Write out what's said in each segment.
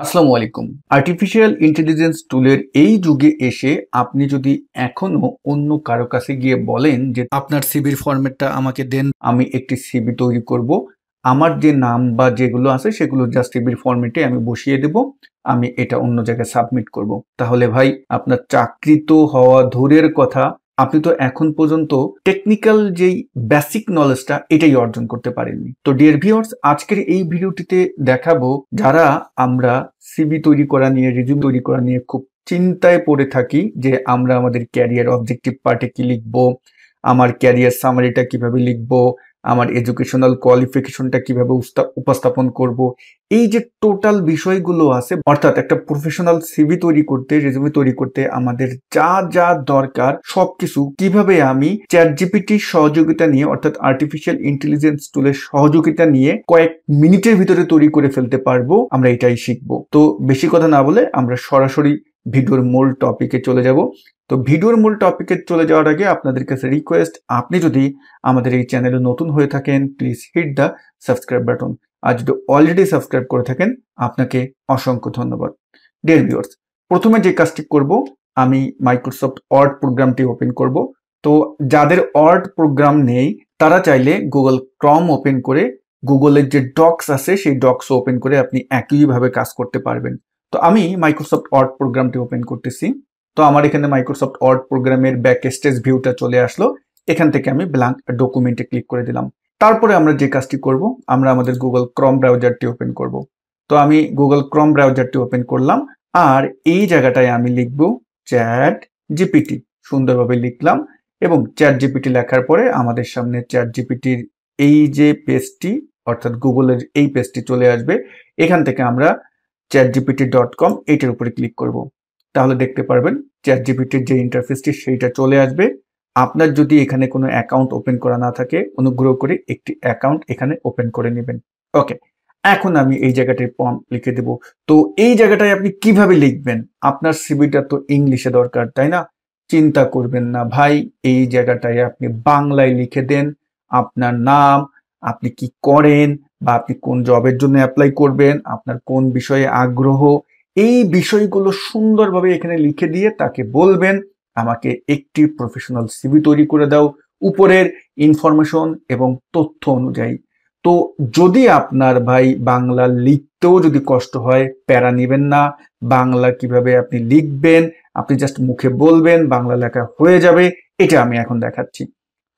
আসসালামু আলাইকুম। Artificial intelligence টুলের এই যুগে এসে আপনি যদি এখনো অন্য কারো কাছে গিয়ে বলেন যে আপনার সিভির ফরম্যাটটা আমাকে দেন, আমি একটি সিভি তৈরি করব। আমার যে নাম বা যেগুলো আছে সেগুলো জাস্ট সিভির ফরম্যাটে আমি বসিয়ে দেব। আমি এটা অন্য জায়গায় সাবমিট করব। তাহলে ভাই আপনার চাকরি তো হওয়া দূরের কথা, আপনি তো এখন পর্যন্ত টেকনিক্যাল যেই বেসিক নলেজটা এটাই অর্জন করতে পারেননি। তো ডিয়ার ভিউয়ার্স, আজকের এই ভিডিওটিতে দেখাবো যারা আমরা সিভি তৈরি করা নিয়ে, রিজিউম তৈরি করা নিয়ে খুব চিন্তায় পড়ে থাকি যে আমরা আমাদের ক্যারিয়ার অবজেক্টিভ পার্টে কি লিখবো, আমার ক্যারিয়ার সামারিটা কিভাবে লিখবো, আমার এডুকেশনাল কোয়ালিফিকেশনটা কিভাবে উপস্থাপন করব। এই যে টোটাল বিষয়গুলো আছে, অর্থাৎ একটা প্রফেশনাল সিভি তৈরি করতে, রেজুমে তৈরি করতে আমাদের যা যা দরকার সবকিছু কিভাবে আমি চ্যাট জিপিটির সহযোগিতা নিয়ে, অর্থাৎ আর্টিফিশিয়াল ইন্টেলিজেন্স টুলের সহযোগিতা নিয়ে কয়েক মিনিটের ভিতরে তৈরি করে ফেলতে পারবো, আমরা এটাই শিখবো। তো বেশি কথা না বলে আমরা সরাসরি ভিডিওর মূল টপিকে চলে যাব। তো ভিডিওর মূল টপিকে চলে যাওয়ার আগে আপনাদের কাছে রিকোয়েস্ট, আপনি যদি আমাদের এই চ্যানেলে নতুন হয়ে থাকেন please hit the subscribe button. আর যদি অলরেডি সাবস্ক্রাইব করে থাকেন আপনাকে অসংখ্য ধন্যবাদ। ডিয়ার ভিউয়ার্স, প্রথমে যে কাজটি করব, আমি মাইক্রোসফট ওয়ার্ড প্রোগ্রামটি ওপেন করব। তো যাদের ওয়ার্ড প্রোগ্রাম নেই তারা চাইলে গুগল ক্রম ওপেন করে গুগলের যে ডক্স আছে সেই ডক্স ওপেন করে আপনি একইভাবে কাজ করতে পারবেন। তো আমি মাইক্রোসফট ওয়ার্ড প্রোগ্রামটি ওপেন করতেছি। তো আমার এখানে মাইক্রোসফট ওয়ার্ড প্রোগ্রামের ব্যাক স্টেজ ভিউটা চলে আসলো। এখান থেকে আমি ব্ল্যাঙ্ক ডকুমেন্টে ক্লিক করে দিলাম। তারপরে আমরা যে কাজটি করব, আমরা আমাদের গুগল ক্রম ব্রাউজারটি ওপেন করব। তো আমি গুগল ক্রম ব্রাউজারটি ওপেন করলাম, আর এই জায়গাটায় আমি লিখব চ্যাট জিপিটি, সুন্দরভাবে লিখলাম। এবং চ্যাট জিপিটি লেখার পরে আমাদের সামনে চ্যাট জিপিটির এই যে পেজটি, অর্থাৎ গুগলের এই পেজটি চলে আসবে। এখান থেকে আমরা chatgpt.com এইটার উপরে ক্লিক করব। তাহলে দেখতে পারবেন চ্যাট জিপিটির যে ইন্টারফেসটি সেইটা চলে আসবে। আপনার যদি এখানে কোনো অ্যাকাউন্ট ওপেন করা না থাকে, অনুগ্রহ করে একটি অ্যাকাউন্ট এখানে ওপেন করে নেবেন। ওকে, এখন আমি এই জায়গাটায় প্রম্পট লিখে দেব। তো এই জায়গাটায় আপনি কিভাবে লিখবেন? আপনার সিভিটা তো ইংলিশে দরকার, তাই না? চিন্তা করবেন না ভাই, এই জায়গাটায় আপনি বাংলায় লিখে দেন আপনার নাম, আপনি কি করেন, বা আপনি কোন জবের জন্য অ্যাপ্লাই করবেন, আপনার কোন বিষয়ে আগ্রহ, এই বিষয়গুলো সুন্দরভাবে এখানে লিখে দিয়ে তাকে বলবেন আমাকে একটি প্রফেশনাল সিভি তৈরি করে দাও উপরের ইনফরমেশন এবং তথ্য অনুযায়ী। তো যদি আপনার ভাই বাংলা লিখতেও যদি কষ্ট হয়, প্যারা নেবেন না। বাংলা কিভাবে আপনি লিখবেন, আপনি জাস্ট মুখে বলবেন, বাংলা লেখা হয়ে যাবে। এটা আমি এখন দেখাচ্ছি।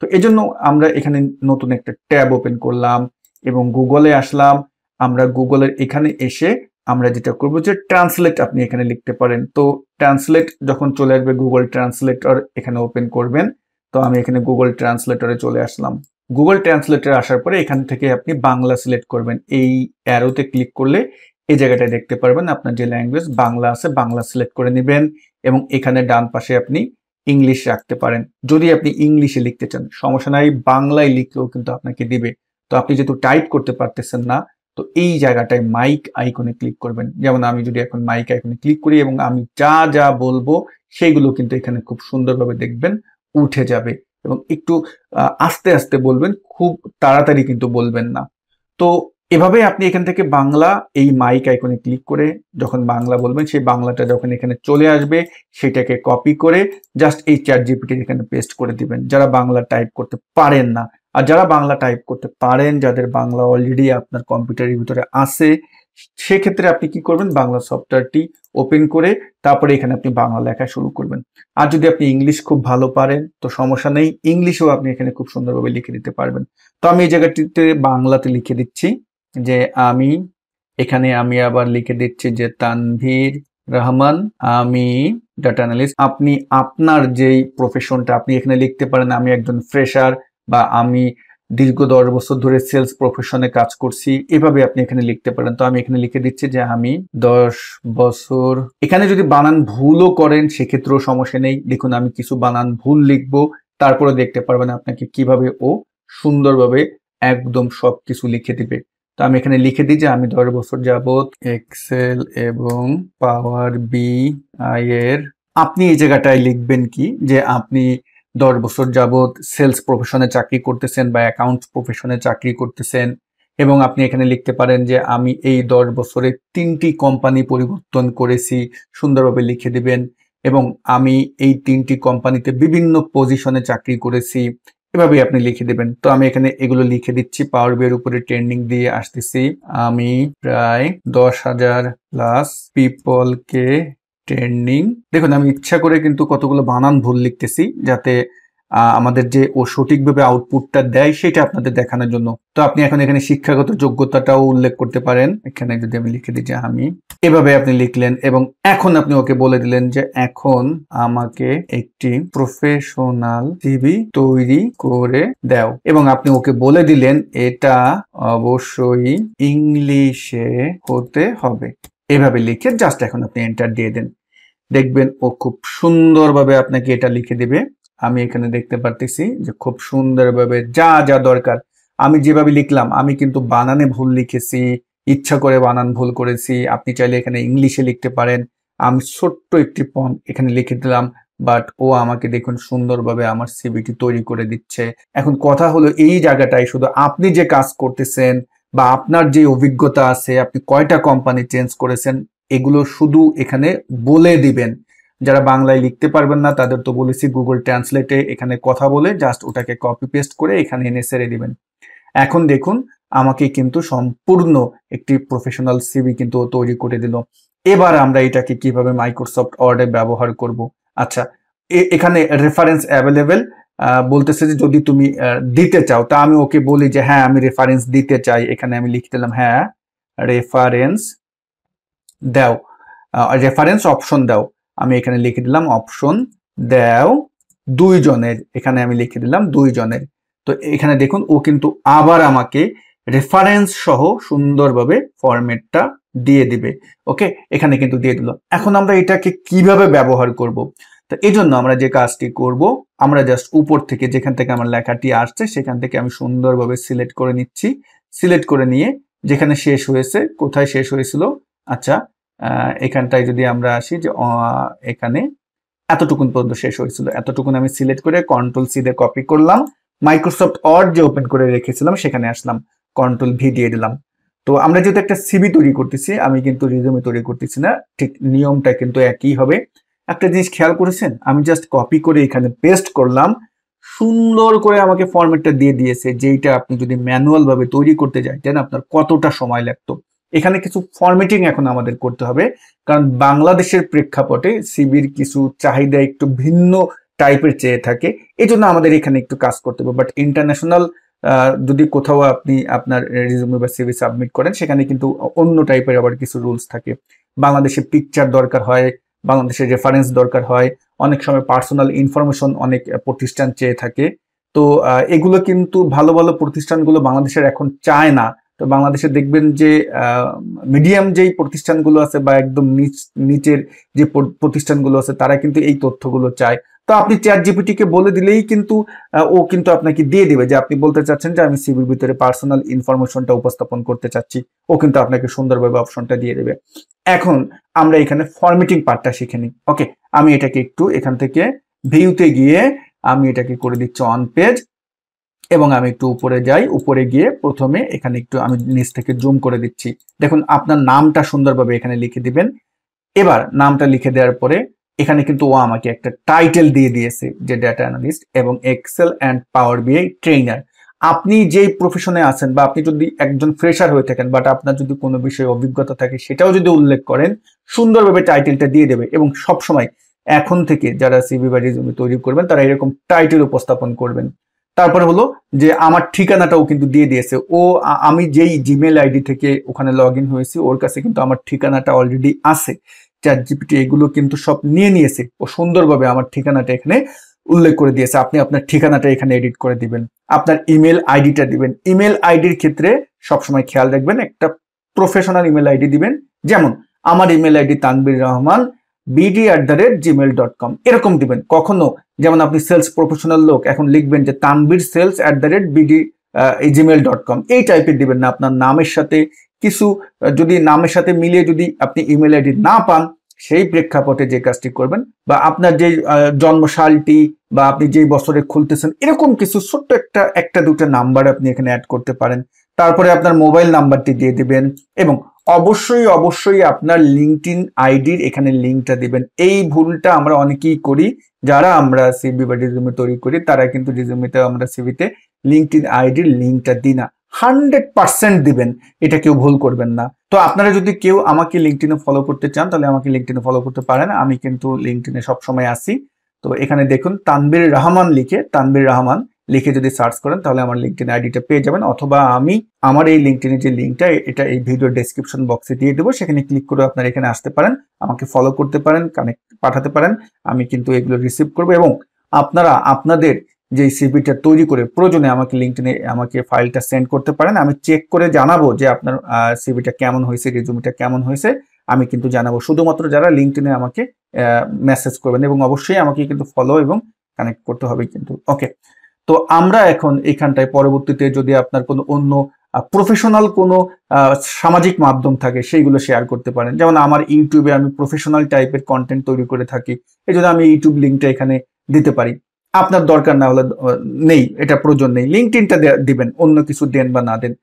তো এজন্য আমরা এখানে নতুন একটা ট্যাব ওপেন করলাম এবং গুগলে আসলাম। আমরা গুগলের এখানে এসে আমরা যেটা করব যে ট্রান্সলেট আপনি এখানে লিখতে পারেন। তো ট্রান্সলেট যখন চলে আসবে, গুগল ট্রান্সলেটর এখানে ওপেন করবেন। তো আমি এখানে গুগল ট্রান্সলেটরে চলে আসলাম। গুগল ট্রান্সলেটরে আসার পরে এখান থেকে আপনি বাংলা সিলেক্ট করবেন। এই অ্যারোতে ক্লিক করলে এই জায়গাটায় দেখতে পারবেন আপনার যে ল্যাঙ্গুয়েজ বাংলা আছে, বাংলা সিলেক্ট করে নেবেন এবং এখানে ডান পাশে আপনি ইংলিশ রাখতে পারেন। যদি আপনি ইংলিশে লিখতে চান সমস্যা নাই, বাংলায় লিখলেও কিন্তু আপনাকে দিবে। তো আপনি যেহেতু টাইপ করতে পারতেছেন না, তো এই জায়গাটায় মাইক আইকনে ক্লিক করবেন। যেমন আমি যদি এখন মাইক আইকনে ক্লিক করি এবং আমি যা যা বলবো সেইগুলো কিন্তু এখানে খুব সুন্দরভাবে দেখবেন উঠে যাবে। এবং একটু আস্তে আস্তে বলবেন, খুব তাড়াতাড়ি কিন্তু বলবেন না। তো এভাবে আপনি এখান থেকে বাংলা এই মাইক আইকনে ক্লিক করে যখন বাংলা বলবেন, সেই বাংলাটা যখন এখানে চলে আসবে সেটাকে কপি করে জাস্ট এই চ্যাট জিপিটির এখানে পেস্ট করে দিবেন, যারা বাংলা টাইপ করতে পারেন না। আর যারা বাংলা টাইপ করতে পারেন, যাদের বাংলা অলরেডি আপনার কম্পিউটারের ভিতরে আছে, সেক্ষেত্রে আপনি কি করবেন, বাংলা সফটওয়্যারটি ওপেন করে তারপরে এখানে আপনি বাংলা লেখা শুরু করবেন। আর যদি আপনি ইংলিশ খুব ভালো পারেন তো সমস্যা নেই, ইংলিশেও আপনি এখানে খুব সুন্দরভাবে লিখে দিতে পারবেন। তো আমি এই জায়গাটিতে বাংলাতে লিখে দিচ্ছি যে আমি আবার লিখে দিচ্ছি যে তানভীর রহমান, আমি ডাটা অ্যানালিস্ট। আপনি আপনার যেই প্রফেশনটা আপনি এখানে লিখতে পারেন, আমি একজন ফ্রেশার, বা আমি দীর্ঘ 10 বছর ধরে সেলস প্রফেশনে কাজ করছি, এভাবে আপনি এখানে লিখতে পারেন। তো আমি এখানে লিখে দিচ্ছি যে আমি 10 বছর। এখানে যদি বানান ভুলও করেন সেক্ষেত্রেও সমস্যা নেই। দেখুন আমি কিছু বানান ভুল লিখবো, তারপরে দেখতে পারবেন আপনাকে কিভাবে ও সুন্দরভাবে একদম সবকিছু লিখে দিবে। তো আমি এখানে লিখে দিই যে আমি 10 বছর যাবত এক্সেল এবং পাওয়ার BI এর। আপনি এই জায়গাটায় লিখবেন কি যে আপনি 10 বছর যাবত সেলস প্রফেশনে চাকরি করতেছেন বা অ্যাকাউন্টস প্রফেশনে চাকরি করতেছেন এবং আপনি এখানে লিখতে পারেন যে আমি এই 10 বছরে 3টি কোম্পানি পরিবর্তন করেছি, সুন্দরভাবে লিখে দিবেন। এবং আমি এই 3টি কোম্পানিতে বিভিন্ন পজিশনে চাকরি করেছি, এভাবে আপনি লিখে দেবেন। তো আমি এখানে এগুলো লিখে দিচ্ছি। পাওয়ার বিআই এর উপরে ট্রেনিং দিয়ে আসতেছি। আমি প্রায় 10,000 প্লাস পিপলকে ট্রেনিং, দেখুন আমি ইচ্ছা করে কিন্তু কতগুলো বানান ভুল লিখতেছি যাতে আমাদের যে ও সঠিকভাবে আউটপুটটা দেয় সেটা আপনাদের দেখানোর জন্য। তো আপনি এখন এখানে শিক্ষাগত যোগ্যতাটাও উল্লেখ করতে পারেন। এখানে যদি আমি লিখে দিই যে আমি, এভাবে আপনি লিখলেন এবং এখন আপনি ওকে বলে দিলেন যে এখন আমাকে একটি প্রফেশনাল সিভি তৈরি করে দাও এবং আপনি ওকে বলে দিলেন এটা অবশ্যই ইংলিশে হতে হবে। এভাবে লিখে জাস্ট এখন আপনি এন্টার দিয়ে দেন। দেখবেন ও খুব সুন্দরভাবে আপনাকে এটা লিখে দিবে। আমি এখানে দেখতে পারতেছি যে খুব সুন্দরভাবে যা যা দরকার আমি যেভাবে লিখলাম, আমি কিন্তু বানানে ভুল লিখেছি, ইচ্ছা করে বানান ভুল করেছি। আপনি চাইলে এখানে ইংলিশে লিখতে পারেন। আমি ছোট্ট একটি ফর্ম এখানে লিখে দিলাম, বাট ও আমাকে দেখুন সুন্দরভাবে আমার সিভিটি তৈরি করে দিচ্ছে। এখন কথা হলো এই জায়গাটায় শুধু আপনি যে কাজ করতেছেন বা আপনার যে অভিজ্ঞতা আছে, আপনি কয়টা কোম্পানি চেঞ্জ করেছেন, এগুলো শুধু এখানে বলে দিবেন। যারা বাংলায় লিখতে পারবেন না তাদের তো বলেছি গুগল ট্রান্সলেটে এখানে কথা বলে জাস্ট ওটাকে কপি পেস্ট করে এখানে এনে ছেড়ে দিবেন। এখন দেখুন আমাকে কিন্তু সম্পূর্ণ একটি প্রফেশনাল সিভি কিন্তু তৈরি করে দিল। এবার আমরা এটাকে কিভাবে মাইক্রোসফট ওয়ার্ডে ব্যবহার করব। আচ্ছা, এখানে রেফারেন্স অ্যাভেলেবেল বলতেছে যে যদি তুমি দিতে চাও, তা আমি ওকে বলি যে হ্যাঁ আমি রেফারেন্স দিতে চাই। এখানে আমি লিখে দিলাম হ্যাঁ রেফারেন্স দাও, রেফারেন্স অপশন দাও। আমি এখানে লিখে দিলাম অপশন দাও 2 জনের, এখানে আমি লিখে দিলাম 2 জনের। তো এখানে দেখুন ও কিন্তু আবার আমাকে রেফারেন্স সহ সুন্দরভাবে ফরম্যাটটা দিয়ে দিবে। ওকে, এখানে কিন্তু দিয়ে দিল। এখন আমরা এটাকে কিভাবে ব্যবহার করব। তো এই জন্য আমরা যে কাজটি করব, আমরা জাস্ট উপর থেকে যেখান থেকে আমার লেখাটি আসছে সেখান থেকে আমি সুন্দরভাবে সিলেক্ট করে নিচ্ছি। সিলেক্ট করে নিয়ে যেখানে শেষ হয়েছে, কোথায় শেষ হয়েছিল, আচ্ছা এখানটায় যদি আমরা আসি যে এখানে এতটুকুন পর্যন্ত শেষ হয়েছিল, এতটুকুন আমি সিলেক্ট করে কন্ট্রোল সি দিয়ে কপি করলাম। মাইক্রোসফট ওয়ার্ড যে ওপেন করে রেখেছিলাম সেখানে আসলাম, কন্ট্রোল ভি দিয়ে দিলাম। তো আমরা যেহেতু একটা সিভি তৈরি করতেছি, আমি কিন্তু রিজুমে তৈরি করতেছি না, ঠিক নিয়মটা কিন্তু একই হবে। একটা জিনিস খেয়াল করেছেন, আমি জাস্ট কপি করে এখানে পেস্ট করলাম, সুন্দর করে আমাকে ফরম্যাটটা দিয়ে দিয়েছে। যেইটা আপনি যদি ম্যানুয়াল ভাবে তৈরি করতে যাইতেন আপনার কতটা সময় লাগতো। এখানে কিছু ফরম্যাটিং এখন আমাদের করতে হবে, কারণ বাংলাদেশের প্রেক্ষাপটে সিবির কিছু চাহিদা একটু ভিন্ন টাইপের চেয়ে থাকে, এই জন্য আমাদের এখানে একটু কাজ করতে হবে। বাট ইন্টারন্যাশনাল যদি কোথাও আপনি আপনার রিজুমে বা সিভি সাবমিট করেন সেখানে কিন্তু অন্য টাইপের আবার কিছু রুলস থাকে। বাংলাদেশে পিকচার দরকার হয়, বাংলাদেশের রেফারেন্স দরকার হয়, অনেক সময় পার্সোনাল ইনফরমেশন অনেক প্রতিষ্ঠান চেয়ে থাকে। তো এগুলো কিন্তু ভালো ভালো প্রতিষ্ঠানগুলো বাংলাদেশের এখন চায় না। তো বাংলাদেশে দেখবেন যে মিডিয়াম যেই প্রতিষ্ঠানগুলো আছে বা একদম নিচের যে প্রতিষ্ঠানগুলো আছে তারা কিন্তু এই তথ্যগুলো চায়। তো আপনি চ্যাট জিপিটি কে বলে দিলেই কিন্তু ও কিন্তু আপনাকে দিয়ে দিবে যে আপনি বলতে চাচ্ছেন যে আমি সিভির ভিতরে পার্সোনাল ইনফরমেশনটা উপস্থাপন করতে চাচ্ছি, ও কিন্তু আপনাকে সুন্দরভাবে অপশনটা দিয়ে দেবে। এখন আমরা এখানে ফরম্যাটিং পার্টটা শিখে নিই। ওকে, আমি এটাকে একটু এখান থেকে ভিউতে গিয়ে আমি এটাকে করে দিচ্ছি অন পেজ এবং আমি একটু উপরে যাই। উপরে গিয়ে প্রথমে এখানে একটু আমি নিচ থেকে জুম করে দিচ্ছি। দেখুন আপনার নামটা সুন্দরভাবে এখানে লিখে দিবেন। এবার নামটা লিখে দেওয়ার পরে এখানে কিন্তু ও আমাকে একটা টাইটেল দিয়ে দিয়েছে যে ডেটা অ্যানালিস্ট এবং Excel and power BI trainer. আপনি যেই প্রফেশনে আছেন বা আপনি যদি একজন ফ্রেশার হয়ে থাকেন বাট আপনার যদি কোনো বিষয়ে অভিজ্ঞতা থাকে সেটাও যদি উল্লেখ করেন, সুন্দরভাবে টাইটেলটা দিয়ে দেবে। এবং সবসময় এখন থেকে যারা সিভি বা রিজুমে তৈরি করবেন তারা এরকম টাইটেল উপস্থাপন করবেন। তারপরে হলো যে আমার ঠিকানাটাও কিন্তু দিয়ে দিয়েছে ও, আমি যেই জিমেল আইডি থেকে ওখানে লগ ইন হয়েছি ওর কাছে কিন্তু আমার ঠিকানাটা অলরেডি আছে। চ্যাট জিপিটি এগুলো কিন্তু সব নিয়ে নিয়েছে, ও সুন্দরভাবে আমার ঠিকানাটা এখানে উল্লেখ করে দিয়েছে। আপনি আপনার ঠিকানাটা এখানে এডিট করে দিবেন, আপনার ইমেল আইডিটা দিবেন। ইমেল আইডির ক্ষেত্রে সবসময় খেয়াল রাখবেন একটা প্রফেশনাল ইমেল আইডি দিবেন। যেমন আমার email ID Tanvir Rahman bd@gmail.com এরকম দিবেন। কখনো যেমন আপনি সেলস প্রফেশনাল লোক, এখন লিখবেন যে তানবির sales@bd@gmail.com এই টাইপের দিবেন না। আপনার নামের সাথে কিছু যদি নামের সাথে মিলিয়ে যদি আপনি ইমেল আইডি না পান, সেই প্রেক্ষাপটে যে কাজটি করবেন বা আপনার যে জন্মসালটি বা আপনি যেই বছরে খুলতেছেন এরকম কিছু ছোট্ট একটা দুটো নাম্বার আপনি এখানে অ্যাড করতে পারেন। তারপরে আপনার মোবাইল নাম্বারটি দিয়ে দিবেন এবং অবশ্যই অবশ্যই আপনার লিঙ্কডইন আইডির এখানে লিঙ্কটা দিবেন। এই ভুলটা আমরা অনেকেই করি, যারা আমরা সিভি বা রিজুমে তৈরি করি তারা কিন্তু রিজুমেতে আমরা সিভিতে লিঙ্কডইন আইডির লিঙ্কটা দিই না। 100% দিবেন, এটা কেউ ভুল করবেন না। তো আপনারা যদি কেউ আমাকে লিঙ্কডইনে ফলো করতে চান তাহলে আমাকে লিঙ্কডইনে ফলো করতে পারেন, আমি কিন্তু লিঙ্কডইনে সবসময় আসি। তো এখানে দেখুন তানভীর রহমান তানভীর রহমান লিখে যদি সার্চ করেন তাহলে আমার লিঙ্কডইন আইডিটা পেয়ে যাবেন, অথবা আমি আমার এই লিঙ্কডইনের যে লিঙ্কটা এটা এই ভিডিও ডেসক্রিপশন বক্সে দিয়ে দেবো, সেখানে ক্লিক করে আপনারা এখানে আসতে পারেন, আমাকে ফলো করতে পারেন, কানেক্ট পাঠাতে পারেন, আমি কিন্তু এগুলো রিসিভ করবো। এবং আপনারা আপনাদের যে সিভিটা তৈরি করে প্রয়োজনে আমাকে লিঙ্কডইনে আমাকে ফাইলটা সেন্ড করতে পারেন, আমি চেক করে জানাবো যে আপনার সিভিটা কেমন হয়েছে, রিজুমিটা কেমন হয়েছে, আমি কিন্তু জানাবো। শুধুমাত্র যারা লিঙ্কডইনে আমাকে মেসেজ করবেন এবং অবশ্যই আমাকে কিন্তু ফলো এবং কানেক্ট করতে হবে কিন্তু। ওকে, তো আমরা এখন এখানটায় পরবর্তীতে যদি আপনার কোনো অন্য প্রফেশনাল কোনো সামাজিক মাধ্যম থাকে সেইগুলো শেয়ার করতে পারেন। যেমন আমার ইউটিউবে আমি প্রফেশনাল টাইপের কন্টেন্ট তৈরি করে থাকি, এই জন্য আমি ইউটিউব লিঙ্কটা এখানে দিতে পারি। আপনার দরকার না হলে নেই, এটা প্রয়োজন নেই, লিঙ্কডইনটা দিবেন, অন্য কিছু দেন বা না দেন।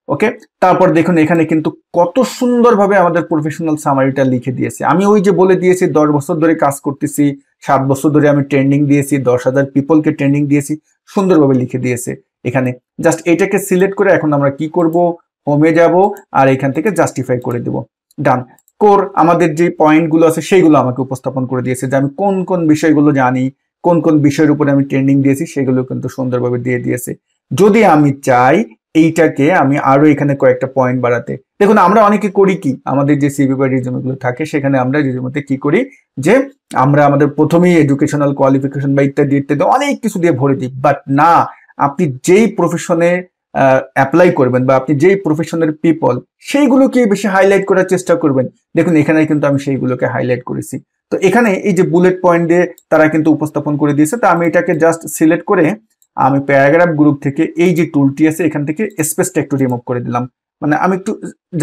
ওকে, তারপর দেখুন এখানে কিন্তু কত সুন্দরভাবে আমাদের প্রফেশনাল সামারিটা লিখে দিয়েছে। আমি ওই যে বলে দিয়েছি 10 বছর ধরে কাজ করতেছি, 7 বছর ধরে আমি ট্রেনিং দিয়েছি, 10,000 পিপলকে ট্রেনিং দিয়েছি, সুন্দরভাবে লিখে দিয়েছে এখানে। জাস্ট এটাকে সিলেক্ট করে এখন আমরা কি করব, হোমে যাব আর এখান থেকে জাস্টিফাই করে দেব, ডান। কোর আমাদের যে পয়েন্টগুলো আছে সেইগুলো আমাকে উপস্থাপন করে দিয়েছে, যে আমি কোন কোন বিষয়গুলো জানি, কোন কোন বিষয়ের উপরে আমি ট্রেনিং দিয়েছি সেগুলো কিন্তু সুন্দরভাবে দিয়ে দিয়েছে। যদি আমি চাই এইটাকে আমি আরো এখানে কয়েকটা পয়েন্ট বাড়াতে, দেখুন আমরা অনেকে করি কি, আমাদের যে সিভি বা রিজুমেগুলো থাকে সেখানে আমরা রিজুমেতে কি করি যে আমরা আমাদের প্রথমেই এডুকেশনাল কোয়ালিফিকেশন বা ইত্যাদি ইত্যাদি অনেক কিছু দিয়ে ভরে দিই। বাট না, আপনি যেই প্রফেশনে অ্যাপ্লাই করবেন বা আপনি যেই প্রফেশনের পিপল সেইগুলোকে বেশি হাইলাইট করার চেষ্টা করবেন। দেখুন এখানে কিন্তু আমি সেইগুলোকে হাইলাইট করেছি। তো এখানে এই যে বুলেট পয়েন্ট দিয়ে তারা কিন্তু উপস্থাপন করে দিয়েছে। তো আমি এটাকে জাস্ট সিলেক্ট করে আমি প্যারাগ্রাফ গ্রুপ থেকে এই যে টুলটি আছে এখান থেকে স্পেসটা একটু রিমুভ করে দিলাম, মানে আমি একটু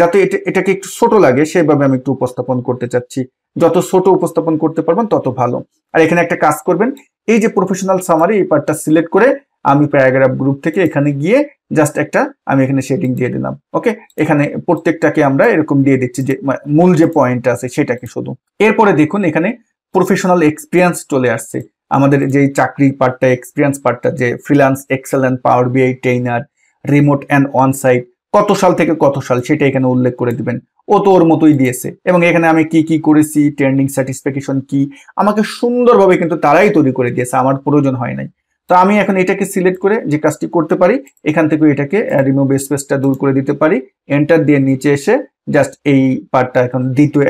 যাতে এটাকে একটু ছোট লাগে সেভাবে আমি একটু উপস্থাপন করতে চাচ্ছি। যত ছোট উপস্থাপন করতে পারবেন তত ভালো। আর এখানে একটা কাজ করবেন, এই যে প্রফেশনাল সামারি এই পার্টটা সিলেক্ট করে আমি প্যারাগ্রাফ গ্রুপ থেকে এখানে গিয়ে জাস্ট একটা আমি এখানে শেডিং দিয়ে দিলাম। ওকে, এখানে প্রত্যেকটাকে আমরা এরকম দিয়ে দিচ্ছি যে মূল যে পয়েন্ট আছে সেটাকে শুধু। এরপরে দেখুন এখানে প্রফেশনাল এক্সপিরিয়েন্স চলে আসছে, আমাদের যে চাকরির পার্টটা, এক্সপিরিয়েন্স পার্টটা, যে freelance excellent power BI trainer, remote and on site, কত সাল থেকে কত সাল সেটা এখানে উল্লেখ করে দিবেন। ও তো ওর মতোই দিয়েছে। এবং এখানে আমি কি কি করেছি, ট্রেন্ডিং স্যাটিসফ্যাকশন কি, আমাকে সুন্দরভাবে কিন্তু তারাই তৈরি করে দিয়েছে, আমার প্রয়োজন হয় নাই। তো আমি এখন এটাকে সিলেক্ট করে যে কাজটি করতে পারি, এখান থেকে এটাকে রিমুভ স্পেসটা দূর করে দিতে পারি, এন্টার দিয়ে নিচে এসে জাস্ট এই পার্টটা এখন দ্বিতীয়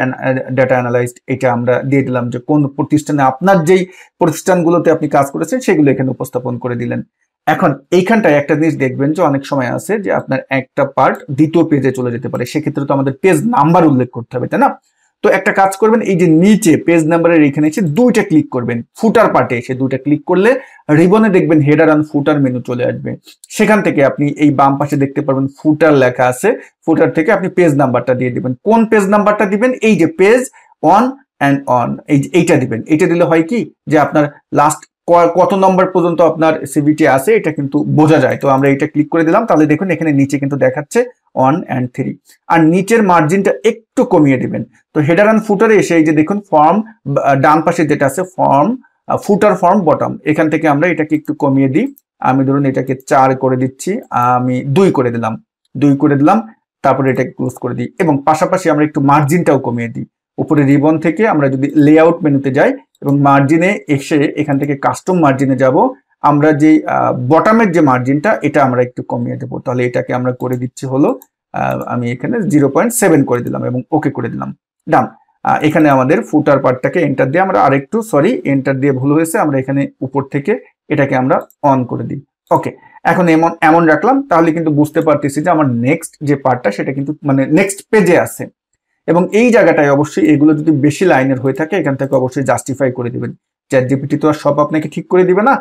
ডাটা অ্যানালাইজড এটা আমরা দিয়ে দিলাম, যে কোন প্রতিষ্ঠানে আপনার যেই প্রতিষ্ঠানগুলোতে আপনি কাজ করেছেন সেগুলো এখানে উপস্থাপন করে দিলেন। এখন এইখানটায় একটা জিনিস দেখবেন যে অনেক সময় আছে যে আপনার একটা পার্ট দ্বিতীয় পেজে চলে যেতে পারে, সেক্ষেত্রে তো আমাদের পেজ নাম্বার উল্লেখ করতে হবে, তাই না? তো একটা কাজ করবেন, এই যে নিচে পেজ নাম্বারের এখানে এসে দুইটা ক্লিক করবেন, ফুটার পার্টে এসে দুইটা ক্লিক করলে রিবনে দেখবেন হেডার অ্যান্ড ফুটার মেনু চলে আসবে। সেখান থেকে আপনি এই বাম পাশে দেখতে পারবেন ফুটার লেখা আছে, ফুটার থেকে আপনি পেজ নাম্বারটা দিয়ে দিবেন। কোন পেজ নাম্বারটা দিবেন? এই যে পেজ অন অ্যান্ড অন, এইটা দিবেন। এইটা দিলে হয় কি যে আপনার লাস্ট কত নম্বর পর্যন্ত আপনার সিভিটি আছে এটা কিন্তু বোঝা যায়। তো আমরা এটা ক্লিক করে দিলাম, তাহলে দেখুন এখানে নিচে কিন্তু দেখাচ্ছে 1 and 3। আর নিচের মার্জিনটা একটু কমিয়ে দিবেন। তো হেডার অ্যান্ড ফুটারে এসে এই যে দেখুন ফর্ম ডান পাশে যেটা আছে ফর্ম ফুটার ফর্ম বটম, এখান থেকে আমরা এটাকে একটু কমিয়ে দিই। আমি ধরুন এটাকে 4 করে দিচ্ছি, আমি 2 করে দিলাম, 2 করে দিলাম, তারপরে এটাকে ক্লোজ করে দিই। এবং পাশাপাশি আমরা একটু মার্জিনটাও কমিয়ে দিই। উপরে রিবন থেকে আমরা যদি লেআউট মেনুতে যাই এবং মার্জিনে এসে এখান থেকে কাস্টম মার্জিনে যাব, আমরা যে বটমের যে মার্জিনটা এটা আমরা একটু কমিয়ে দেবো। তাহলে এটাকে আমরা করে দিচ্ছি হলো আমি এখানে 0.7 করে দিলাম এবং ওকে করে দিলাম, ডান। এখানে আমাদের ফুটার পার্টটাকে এন্টার দিয়ে আমরা আরেকটু এন্টার দিয়ে ভুল হয়েছে, আমরা এখানে উপর থেকে এটাকে আমরা অন করে দিই। ওকে, এখন এমন রাখলাম, তাহলে কিন্তু বুঝতে পারতেছি যে আমার নেক্সট যে পার্টটা সেটা কিন্তু মানে নেক্সট পেজে আছে। এবং এই জায়গাটায় অবশ্যই এগুলো যদি বেশি লাইনের হয়ে থাকে এখান থেকে অবশ্যই জাস্টিফাই করে দিবেন। চ্যাটজিপিটি তো আর সব আপনাকে ঠিক করে দিবে না,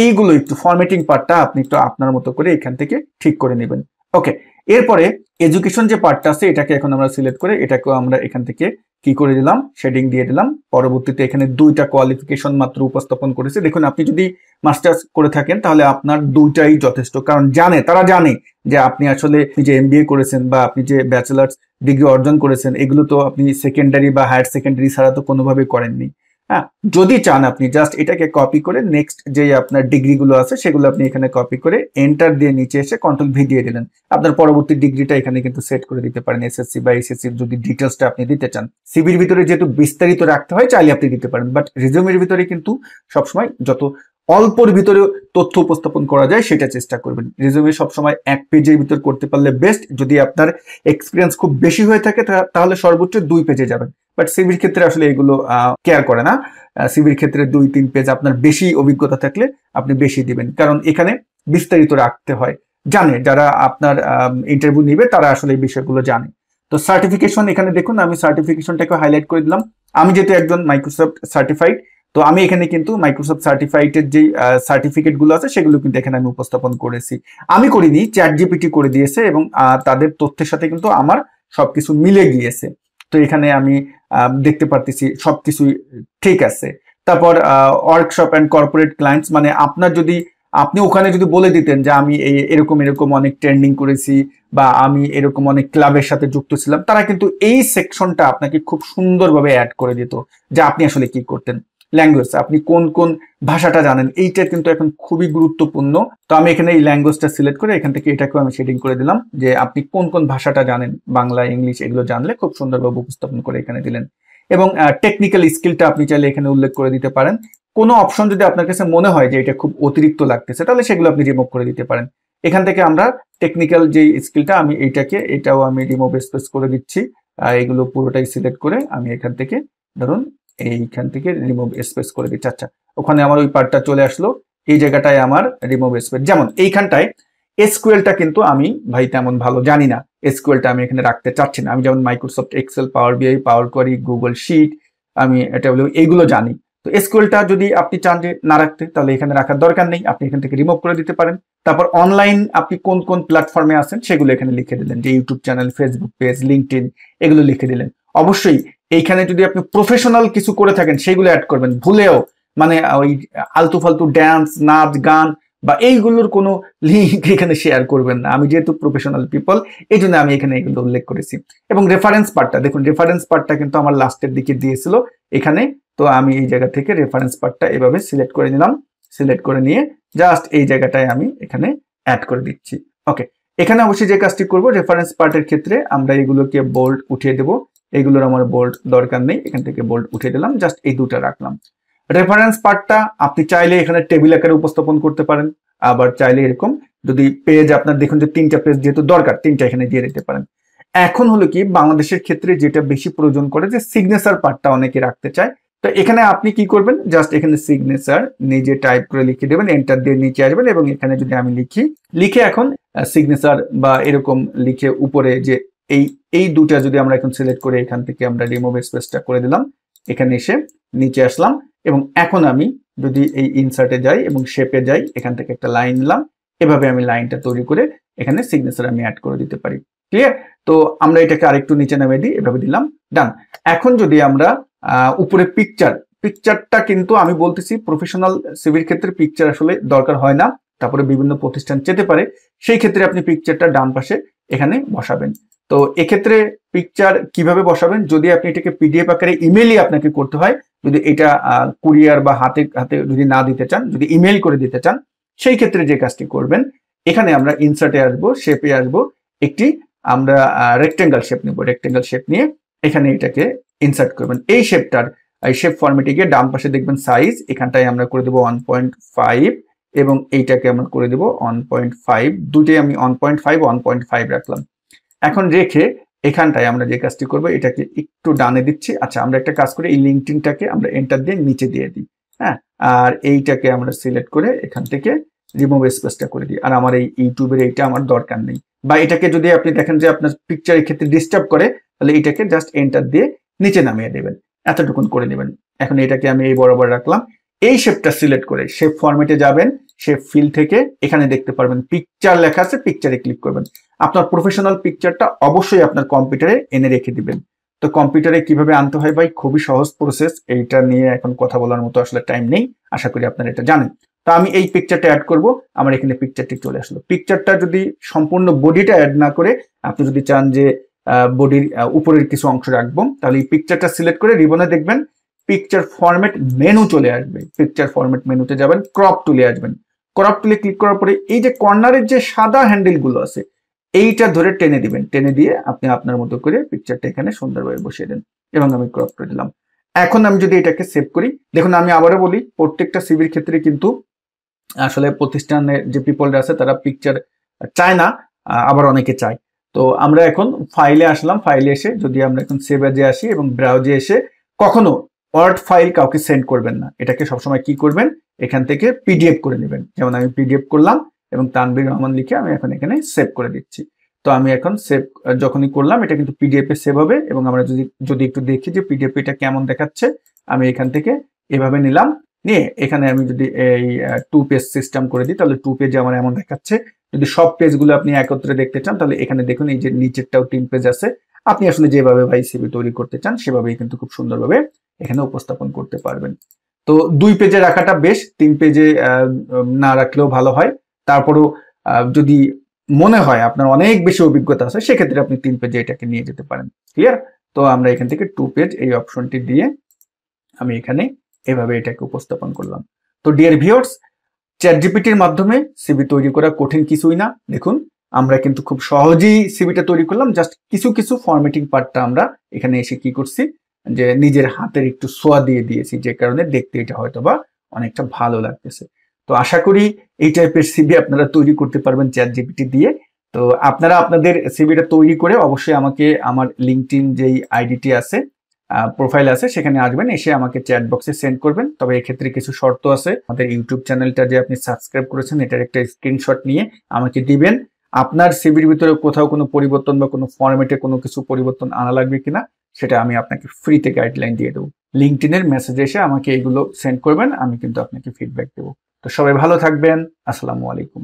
এইগুলো একটু ফরম্যাটিং পার্টটা আপনি একটু আপনার মতো করে এখান থেকে ঠিক করে নেবেন। ওকে, এরপরে এডুকেশন যে পার্টটা আছে এটাকে এখন আমরা সিলেক্ট করে এটাকেও আমরা এখান থেকে কি করে দিলাম, শেডিং দিয়ে দিলাম। পরবর্তীতে এখানে 2টা কোয়ালিফিকেশন মাত্র উপস্থাপন করেছে। দেখুন আপনি যদি মাস্টার্স করে থাকেন তাহলে আপনার 2টাই যথেষ্ট, কারণ তারা জানে যে আপনি আসলে যে এমবিএ করেছেন বা আপনি যে ব্যাচেলার্স ডিগ্রি অর্জন করেছেন এগুলো তো আপনি সেকেন্ডারি বা হায়ার সেকেন্ডারি ছাড়া তো কোনোভাবে করেননি। হ্যাঁ, যদি চান আপনি জাস্ট এটাকে কপি করে নেক্সট যে আপনার ডিগ্রিগুলো আছে সেগুলো আপনি এখানে কপি করে এন্টার দিয়ে নিচে এসে কন্ট্রোল ভি দিয়ে দিলেন। আপনার পরবর্তী ডিগ্রিটা এখানে কিন্তু সেট করে দিতে পারেন, এসএসসি বা এসএসসি যদি ডিটেলসটা আপনি দিতে চান। সিভির ভিতরে যেহেতু বিস্তারিত রাখতে হয় চাইলে আপনি দিতে পারেন, বাট রিজিউমের ভিতরে কিন্তু সবসময় যত অল্পর ভিতরে তথ্য উপস্থাপন করা যায় সেটা চেষ্টা করবেন। রিজিউমে সবসময় 1 পেজের ভিতর করতে পারলে বেস্ট। যদি আপনার এক্সপিরিয়েন্স খুব বেশি হয়ে থাকে তাহলে সর্বোচ্চ 2 পেজে যাবেন, বাট সিভির ক্ষেত্রে আসলে এগুলো কেয়ার করে না। সিভির ক্ষেত্রে 2-3 পেজ, আপনার বেশি অভিজ্ঞতা থাকলে আপনি বেশি দিবেন, কারণ এখানে বিস্তারিত রাখতে হয়। জানে যারা আপনার ইন্টারভিউ নিবে তারা আসলে এই বিষয়গুলো জানে। তো সার্টিফিকেশন এখানে দেখুন আমি সার্টিফিকেশনটাকে হাইলাইট করে দিলাম। আমি যেহেতু একজন মাইক্রোসফট সার্টিফাইড, তো আমি এখানে কিন্তু মাইক্রোসফট সার্টিফাইডের যে সার্টিফিকেট গুলো আছে সেগুলো কিন্তু এখানে আমি উপস্থাপন করেছি। আমি করিনি, চ্যাট জিপিটি করে দিয়েছে এবং তাদের তথ্যের সাথে কিন্তু আমার সবকিছু মিলে গিয়েছে। তো এখানে আমি দেখতে পারতেছি সবকিছুই ঠিক আছে। তারপর ওয়ার্কশপ অ্যান্ড কর্পোরেট ক্লায়েন্টস, মানে আপনি ওখানে যদি বলে দিতেন যে আমি এরকম অনেক ট্রেন্ডিং করেছি বা আমি এরকম অনেক ক্লাবের সাথে যুক্ত ছিলাম, তারা কিন্তু এই সেকশনটা আপনাকে খুব সুন্দরভাবে অ্যাড করে দিত যে আপনি আসলে কি করতেন। ল্যাঙ্গুয়েজ, আপনি কোন ভাষাটা জানেন, এইটা কিন্তু এখন খুবই গুরুত্বপূর্ণ। তো আমি এখানে এই ল্যাঙ্গুয়েজটা সিলেক্ট করে এখান থেকে এটাকেও আমি শেডিং করে দিলাম যে আপনি কোন ভাষাটা জানেন, বাংলা, ইংলিশ এগুলো জানলে খুব সুন্দরভাবে উপস্থাপন করে এখানে দিলেন। এবং টেকনিক্যাল স্কিলটা আপনি চাইলে এখানে উল্লেখ করে দিতে পারেন। কোনো অপশন যদি আপনার কাছে মনে হয় যে এটা খুব অতিরিক্ত লাগতেছে তাহলে সেগুলো আপনি রিমুভ করে দিতে পারেন। এখান থেকে আমরা টেকনিক্যাল যে স্কিলটা আমি এটাও আমি রিমুভ স্পেস করে দিচ্ছি। এগুলো পুরোটাই সিলেক্ট করে আমি এখান থেকে ধরুন এইখান থেকে রিমুভ স্পেস করে দিচ্ছি। আচ্ছা, ওখানে আমার ওই পার্টটা চলে আসলো, এই জায়গাটায় আমার রিমুভ স্পেস। যেমন এইখানটায় এসকিউএলটা কিন্তু আমি ভাই তেমন ভালো জানি না, এসকিউএলটা আমি এখানে রাখতে চাচ্ছি না। আমি যেমন মাইক্রোসফট এক্সেল, পাওয়ার বিআই, পাওয়ার কোয়ারি, গুগল শিট আমি এটা এইগুলো জানি। তো এসকিউএলটা যদি আপনি চান যে না রাখতে তাহলে এখানে রাখার দরকার নেই, আপনি এখান থেকে রিমুভ করে দিতে পারেন। তারপর অনলাইন আপনি কোন প্ল্যাটফর্মে আছেন সেগুলো এখানে লিখে দিলেন, যে YouTube channel, Facebook page, LinkedIn এগুলো লিখে দিলেন। অবশ্যই এইখানে যদি আপনি প্রফেশনাল কিছু করে থাকেন সেগুলো অ্যাড করবেন। ভুলেও মানে ওই আলতু ফালতু ড্যান্স, নাচ, গান বা এইগুলোর কোনো লিঙ্ক এখানে শেয়ার করবেন না। আমি যেহেতু প্রফেশনাল পিপল এই জন্য আমি এখানে এগুলো উল্লেখ করেছি। এবং রেফারেন্স পার্টটা দেখুন, রেফারেন্স পার্টটা কিন্তু আমার লাস্টের দিকে দিয়েছিল এখানে। তো আমি এই জায়গা থেকে রেফারেন্স পার্টটা এভাবে সিলেক্ট করে নিলাম। সিলেক্ট করে নিয়ে জাস্ট এই জায়গাটায় আমি এখানে অ্যাড করে দিচ্ছি। ওকে, এখানে অবশ্যই যে কাজটি করব, রেফারেন্স পার্টের ক্ষেত্রে আমরা এগুলোকে বোল্ড উঠিয়ে দেব। এগুলোর আমার বোল্ড দরকার নেই, এখান থেকে বোল্ড উঠিয়ে দিলাম, জাস্ট এই দুটো রাখলাম। রেফারেন্স পার্টটা আপনি চাইলে এখানে টেবিল আকারে উপস্থাপন করতে পারেন, আবার চাইলে এরকম যদি পেজ আপনার দেখুন যে 3টা পেজ যেহেতু দরকার 3টা এখানে দিয়ে দিতে পারেন। এখন হলো কি বাংলাদেশের ক্ষেত্রে যেটা বেশি প্রয়োজন করে যে সিগনেচার পার্টটা অনেকে রাখতে চায়। তো এখানে আপনি কি করবেন, জাস্ট এখানে সিগনেচার নিজে টাইপ করে লিখে দেবেন, এন্টার দিয়ে নিচে আসবেন এবং এখানে যদি আমি লিখে এখন সিগনেচার বা এরকম লিখে উপরে যে এই দুটা যদি আমরা এখন সিলেক্ট করে এখান থেকে আমরা রিমুভ স্পেসটা করে দিলাম, এখানে এসে নিচে আসলাম এবং এখন আমি যদি এই ইনসার্টে যাই এবং শেপে যাই, এখান থেকে একটা লাইন নিলাম, এভাবে আমি লাইনটা তৈরি করে এখানে সিগনেচার আমি অ্যাড করে দিতে পারি। ক্লিয়ার? তো আমরা এটাকে আরেকটু নিচে নামিয়ে দিই, এভাবে দিলাম, ডান। এখন যদি আমরা উপরে পিকচারটা কিন্তু আমি বলতেছি প্রফেশনাল সিভির ক্ষেত্রে পিকচার আসলে দরকার হয় না, তারপরে বিভিন্ন প্রতিষ্ঠান যেতে পারে, সেই ক্ষেত্রে আপনি পিকচারটা ডান পাশে এখানে বসাবেন। তো এক্ষেত্রে পিকচার কিভাবে বসাবেন, যদি আপনি এটাকে পিডিএফ আকারে ইমেইলই আপনাকে করতে হয়, যদি এটা কুরিয়ার বা হাতে যদি না দিতে চান, যদি ইমেইল করে দিতে চান, সেই ক্ষেত্রে যে কাজটি করবেন, এখানে আমরা ইনসার্টে আসবো, শেপে আসবো, একটি আমরা রেক্টেঙ্গেল শেপ নিব, রেক্টেঙ্গেল শেপ নিয়ে এখানে এটাকে ইনসার্ট করবেন। এই শেপটার শেপ ফরম্যাটে গিয়ে ডান পাশে দেখবেন সাইজ, এখানটায় আমরা করে দেবো 1.5 এবং এইটাকে আমরা করে দেবো 1.5, দুটোই আমি 1.5 1.5 রাখলাম। এখন রেখে এখানটায় আমরা যে কাজটি করবো, এটাকে একটু ডানে দিচ্ছি। আচ্ছা, আমরা একটা কাজ করি, এই লিঙ্কডইনটাকে আমরা এন্টার দিয়ে নিচে দিয়ে দিই, হ্যাঁ, আর এইটাকে আমরা সিলেক্ট করে এখান থেকে রিমুভ স্পেসটা করে দিই। আর আমার এই ইউটিউবের এইটা আমার দরকার নেই, বা এটাকে যদি আপনি দেখেন যে আপনার পিকচারের ক্ষেত্রে ডিস্টার্ব করে, তাহলে এটাকে জাস্ট এন্টার দিয়ে নিচে নামিয়ে দেবেন, এতটুকুন করে নেবেন। এখন এটাকে আমি এই বরাবর রাখলাম। এই শেপটা সিলেক্ট করে শেপ ফরম্যাটে যাবেন, শেপ ফিল থেকে এখানে দেখতে পারবেন পিকচার লেখা আছে, পিকচারে ক্লিক করবেন। আপনার প্রফেশনাল পিকচারটা অবশ্যই আপনার কম্পিউটারে এনে রেখে দিবেন। তো কম্পিউটারে কিভাবে আনতে হয় ভাই, খুবই সহজ প্রসেস, এইটা নিয়ে এখন কথা বলার মতো আসলে টাইম নেই, আশা করি আপনারা এটা জানেন। তো আমি এই পিকচারটা অ্যাড করব, আমার এখানে পিকচারটি চলে আসলো। পিকচারটা যদি সম্পূর্ণ বডিটা অ্যাড না করে আপনি যদি চান যে বডির উপরের কিছু অংশ রাখবো, তাহলে এই পিকচারটা সিলেক্ট করে রিবনে দেখবেন পিকচার ফরম্যাট মেনু চলে আসবে। পিকচার ফরম্যাট মেনুতে যাবেন, ক্রপ টুলে আসবেন। ক্রপ টুলে ক্লিক করার পরে এই যে কর্নারের যে সাদা হ্যান্ডেল গুলো আছে এইটা ধরে টেনে দিবেন, টেনে দিয়ে আপনি আপনার মতো করে পিকচারটা এখানে সুন্দরভাবে বসিয়ে দেন এবং আমি ক্রপ করে দিলাম। এখন আমি যদি এটাকে সেভ করি, দেখুন আমি আবারও বলি, প্রত্যেকটা সিভির ক্ষেত্রে কিন্তু আসলে প্রতিষ্ঠানের যে পিপলরা আছে তারা পিকচার চায় না, আবার অনেকে চায়। তো আমরা এখন ফাইলে আসলাম, ফাইলে এসে যদি আমরা এখন সেভ এজে আসি এবং ব্রাউজে এসে কখনো ওয়ার্ড ফাইল কাউকে সেন্ড করবেন না, এটাকে সবসময় কি করবেন, এখান থেকে পিডিএফ করে নেবেন। যেমন আমি পিডিএফ করলাম এবং তানভীর রহমান লিখে আমি এখন এখানে সেভ করে দিচ্ছি। তো আমি এখন সেভ যখনই করলাম এটা কিন্তু পিডিএফ এ সেভ হবে এবং আমরা যদি একটু দেখি যে পিডিএফ এটা কেমন দেখাচ্ছে, আমি এখান থেকে এভাবে নিলাম, নিয়ে এখানে আমি যদি এই 2 পেজ সিস্টেম করে দিই তাহলে 2 পেজে আমার এমন দেখাচ্ছে। যদি সব পেজগুলো আপনি একত্রে দেখতে চান তাহলে এখানে দেখুন এই যে নিচেরটাও 3 পেজ আছে। আপনি আসলে যেভাবে ভাই সিভি তৈরি করতে চান সেভাবেই কিন্তু খুব সুন্দরভাবে এখানে উপস্থাপন করতে পারবেন। তো 2 পেজে রাখাটা বেশ, 3 পেজে না রাখলেও ভালো হয়। তারপরও যদি মনে হয় আপনার অনেক বেশি অভিজ্ঞতা আছে সেক্ষেত্রে আপনি 3 পেজে এটাকে নিয়ে যেতে পারেন। ক্লিয়ার? তো আমরা এখান থেকে 2 পেজ এই অপশনটি দিয়ে আমি এখানে এভাবে এটাকে উপস্থাপন করলাম। তো ডিয়ার ভিউয়ার্স, চ্যাটজিপিটির মাধ্যমে সিভি তৈরি করা কঠিন কিছুই না। দেখুন আমরা কিন্তু খুব সহজেই সিভিটা তৈরি করলাম, জাস্ট কিছু কিছু ফরম্যাটিং পার্টটা আমরা এখানে এসে কি করছি, যে নিজের হাতের একটু ছোঁয়া দিয়ে দিয়েছি, যে কারণে দেখতে এটা হয়তো বা অনেকটা ভালো লাগতেছে। তো আশা করি এই টাইপের সিভি আপনারা তৈরি করতে পারবেন চ্যাটজিপিটি দিয়ে। তো আপনারা আপনাদের সিভিটা তৈরি করে অবশ্যই আমাকে আমার লিঙ্কডইন যেই আইডিটি আছে, প্রোফাইল আছে, সেখানে আসবেন, এসে আমাকে চ্যাট বক্সে সেন্ড করবেন। তবে এক্ষেত্রে কিছু শর্ত আছে। আমাদের ইউটিউব চ্যানেলটা যে আপনি সাবস্ক্রাইব করেছেন এটার একটা স্ক্রিনশট নিয়ে আমাকে দিবেন। আপনার সিভির ভিতরে কোথাও কোনো পরিবর্তন বা কোনো ফরম্যাটে কোনো কিছু পরিবর্তন আনা লাগবে কিনা সেটা আমি আপনাকে ফ্রিতে গাইডলাইন দিয়ে দেবো। লিঙ্কডইনের মেসেজে এসে আমাকে এগুলো সেন্ড করবেন, আমি কিন্তু আপনাকে ফিডব্যাক দেবো। তো সবাই ভালো থাকবেন, আসসালামু আলাইকুম।